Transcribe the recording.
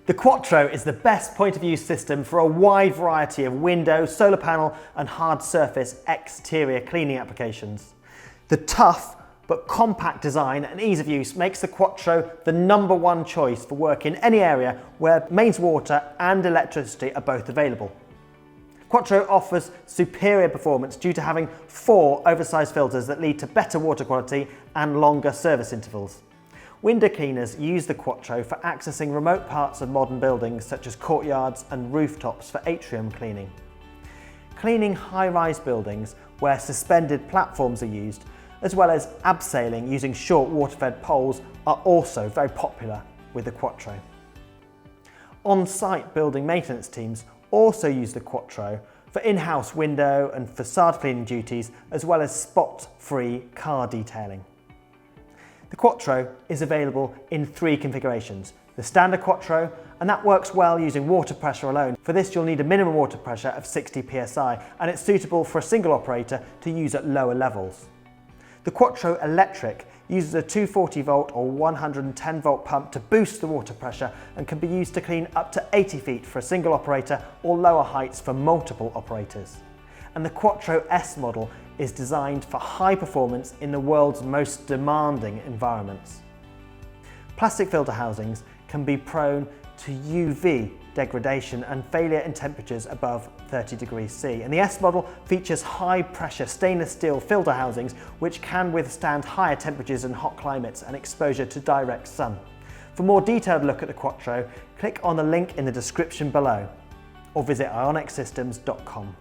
The Quattro is the best point of view system for a wide variety of window, solar panel and hard surface exterior cleaning applications. The tough but compact design and ease of use makes the Quattro the #1 choice for work in any area where mains water and electricity are both available. Quattro offers superior performance due to having 4 oversized filters that lead to better water quality and longer service intervals. Window cleaners use the Quattro for accessing remote parts of modern buildings such as courtyards and rooftops for atrium cleaning. Cleaning high-rise buildings where suspended platforms are used, as well as abseiling using short water-fed poles, are also very popular with the Quattro. On-site building maintenance teams also use the Quattro for in-house window and facade cleaning duties, as well as spot-free car detailing. The Quattro is available in 3 configurations. The standard Quattro, and that works well using water pressure alone. For this you'll need a minimum water pressure of 60 psi, and it's suitable for a single operator to use at lower levels. The Quattro Electric uses a 240 volt or 110 volt pump to boost the water pressure and can be used to clean up to 80 feet for a single operator or lower heights for multiple operators. And the Quattro S model is designed for high performance in the world's most demanding environments. Plastic filter housings can be prone to UV degradation and failure in temperatures above 30 degrees C. And the S model features high pressure stainless steel filter housings which can withstand higher temperatures in hot climates and exposure to direct sun. For more detailed look at the Quattro, click on the link in the description below or visit ionicssystems.com.